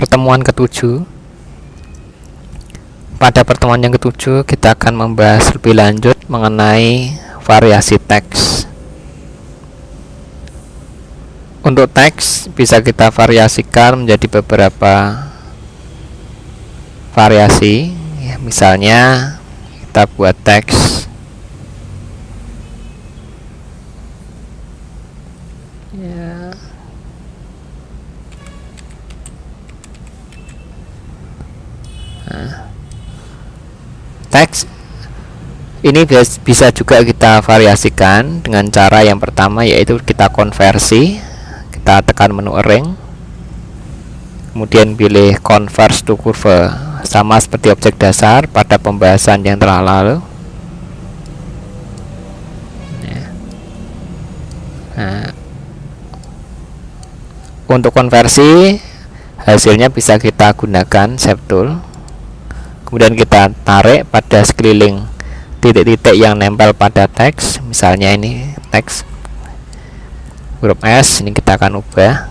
pertemuan ketujuh. Pada pertemuan yang ketujuh kita akan membahas lebih lanjut mengenai variasi teks. Untuk teks bisa kita variasikan menjadi beberapa variasi ya, misalnya kita buat teks ya. Teks ini bisa juga kita variasikan dengan cara yang pertama, yaitu kita konversi. Kita tekan menu arrange, kemudian pilih convert to curve, sama seperti objek dasar pada pembahasan yang telah lalu. Untuk konversi hasilnya bisa kita gunakan shape tool, kemudian kita tarik pada sekeliling titik-titik yang nempel pada teks. Misalnya ini teks huruf S, ini kita akan ubah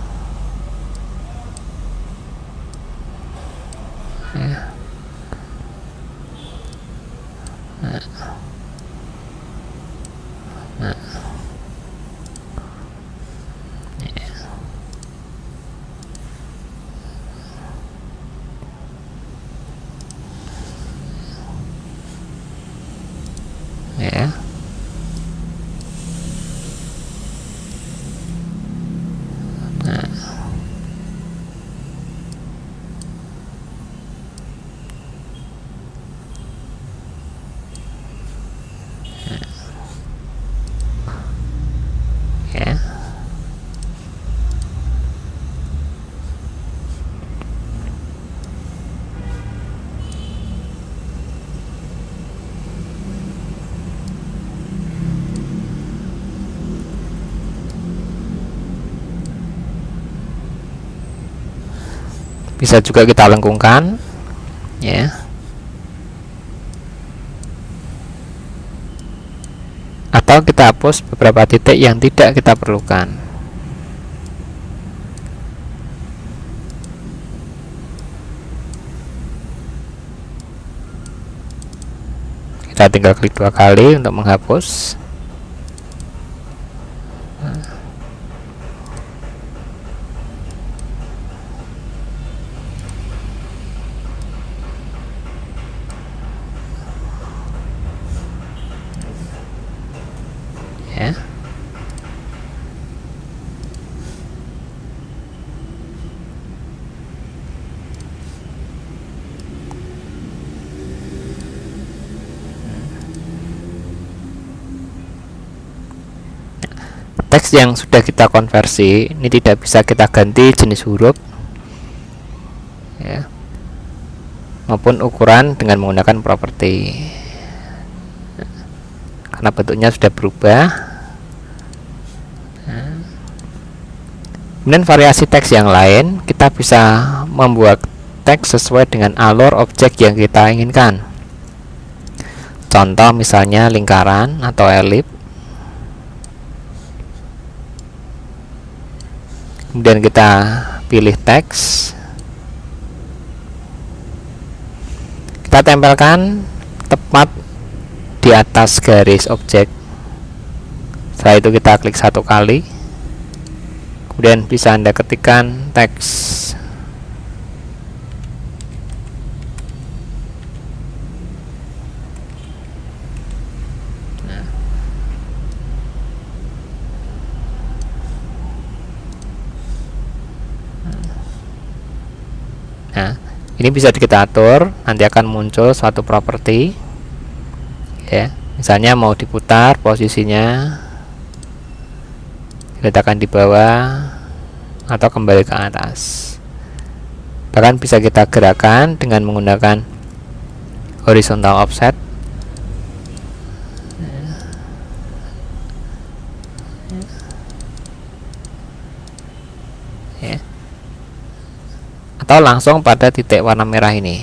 ya. Ya. Bisa juga kita lengkungkan ya, atau kita hapus beberapa titik yang tidak kita perlukan. Kita tinggal klik 2 kali untuk menghapus. Ya. Teks yang sudah kita konversi ini tidak bisa kita ganti jenis huruf ya, maupun ukuran dengan menggunakan properti, karena bentuknya sudah berubah. Kemudian variasi teks yang lain, kita bisa membuat teks sesuai dengan alur objek yang kita inginkan. Contoh misalnya lingkaran atau elip. Kemudian kita pilih teks, kita tempelkan tepat di atas garis objek. Setelah itu kita klik 1 kali, kemudian bisa Anda ketikkan teks. Nah, ini bisa kita atur, nanti akan muncul suatu properti ya. Misalnya mau diputar posisinya, diletakkan di bawah atau kembali ke atas. Bahkan bisa kita gerakkan dengan menggunakan horizontal offset. Ya. Atau langsung pada titik warna merah ini.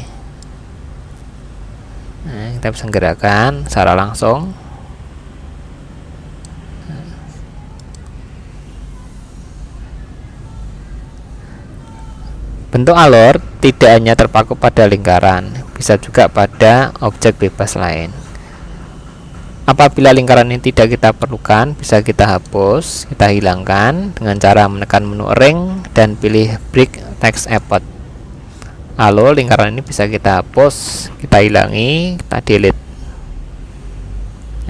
Nah, kita bisa gerakkan secara langsung. Bentuk alur tidak hanya terpaku pada lingkaran, bisa juga pada objek bebas lain. Apabila lingkaran ini tidak kita perlukan, bisa kita hapus, kita hilangkan dengan cara menekan menu ring dan pilih break text append. Lalu lingkaran ini bisa kita hapus, kita hilangi, kita delete.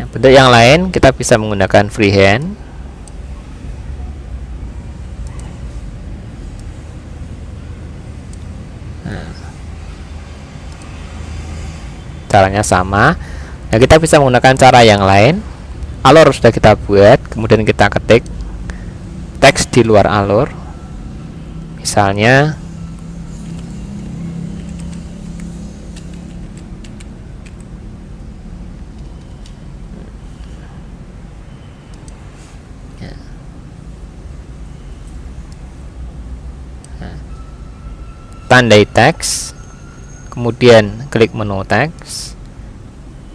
Bentuk yang lain kita bisa menggunakan freehand. Caranya sama. Nah, kita bisa menggunakan cara yang lain. Alur sudah kita buat, kemudian kita ketik teks di luar alur. Misalnya tandai teks, kemudian klik menu teks,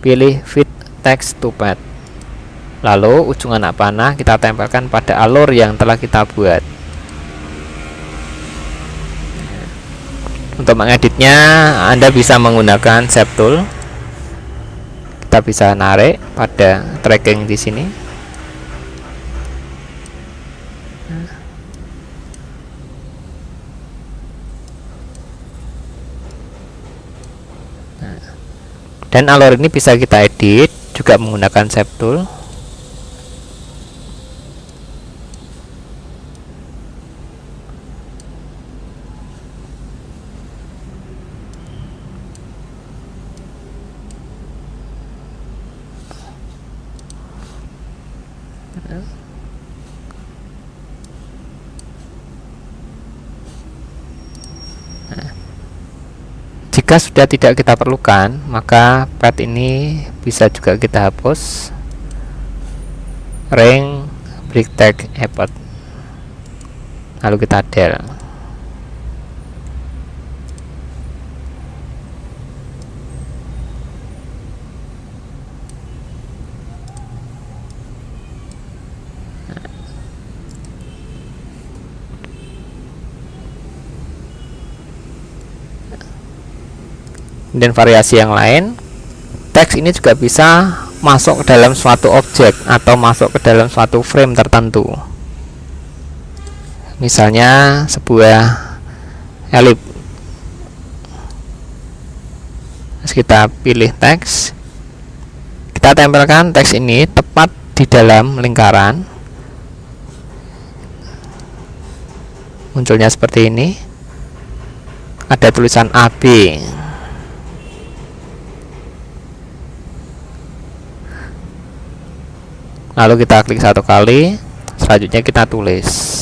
pilih fit text to pad, lalu ujung anak panah kita tempelkan pada alur yang telah kita buat. Untuk mengeditnya Anda bisa menggunakan shape tool. Kita bisa narik pada tracking di sini. Dan alur ini bisa kita edit juga menggunakan shape tool. Jika sudah tidak kita perlukan, maka pad ini bisa juga kita hapus. Ring break text append, lalu kita del. Dan variasi yang lain, teks ini juga bisa masuk ke dalam suatu objek atau masuk ke dalam suatu frame tertentu. Misalnya sebuah elip. Kita pilih teks, kita tempelkan teks ini tepat di dalam lingkaran. Munculnya seperti ini. Ada tulisan AB. Lalu kita klik satu kali, selanjutnya kita tulis.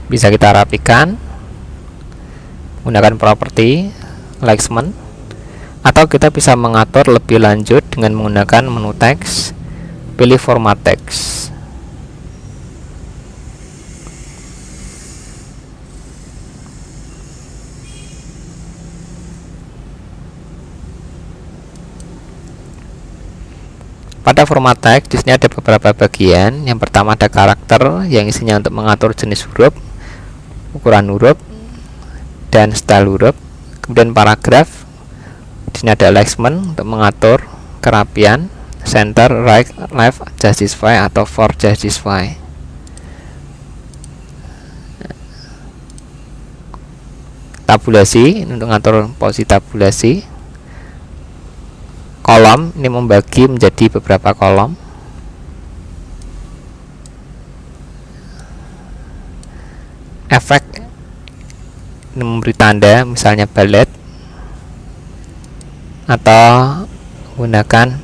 Bisa kita rapikan menggunakan properti alignment, atau kita bisa mengatur lebih lanjut dengan menggunakan menu teks, pilih format teks. Pada format teks di sini ada beberapa bagian. Yang pertama ada karakter yang isinya untuk mengatur jenis huruf, ukuran huruf, dan style huruf. Kemudian paragraf. Di sini ada alignment untuk mengatur kerapian, center, right, left, justify atau for justify. Tabulasi untuk mengatur posisi tabulasi. kolom, ini membagi menjadi beberapa kolom. Efek ini memberi tanda, misalnya bullet, atau menggunakan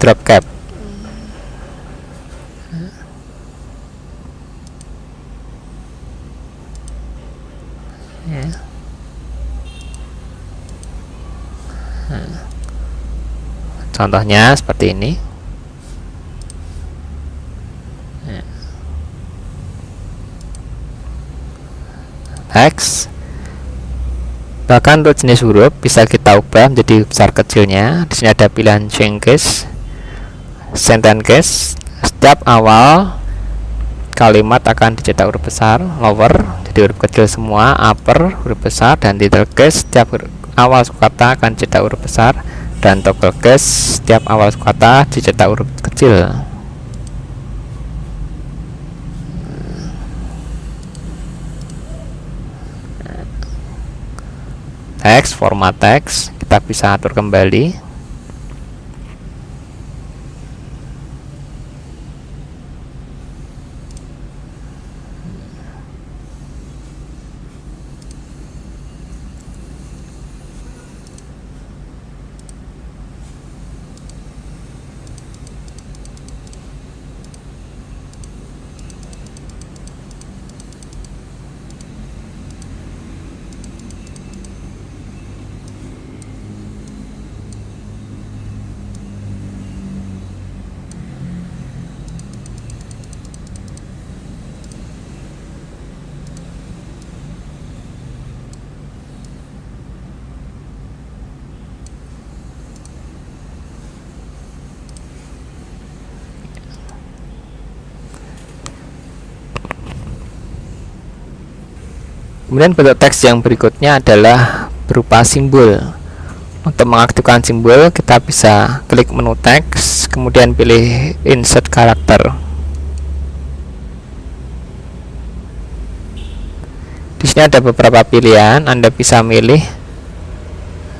drop cap. Ya. Contohnya seperti ini. Teks. Bahkan untuk jenis huruf bisa kita ubah menjadi besar kecilnya. Di sini ada pilihan change case, sentence case. Setiap awal kalimat akan dicetak huruf besar, lower jadi huruf kecil semua, upper huruf besar, dan title case setiap awal kata akan dicetak huruf besar, dan toggle case setiap awal kata dicetak huruf kecil. Teks, format teks kita bisa atur kembali. Kemudian bentuk teks yang berikutnya adalah berupa simbol. Untuk mengaktifkan simbol, kita bisa klik menu teks, kemudian pilih insert karakter. Di sini ada beberapa pilihan, Anda bisa milih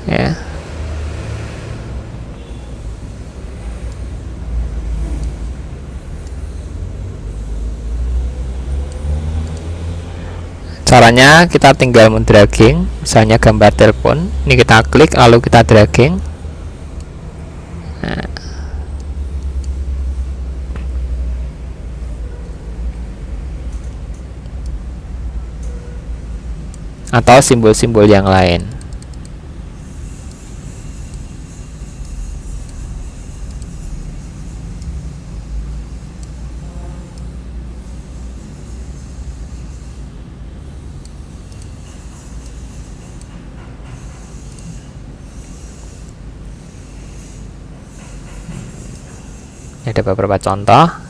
ya. Caranya kita tinggal mendragging, misalnya gambar telepon, ini kita klik lalu kita dragging. Nah. Atau simbol-simbol yang lain. Ada beberapa contoh.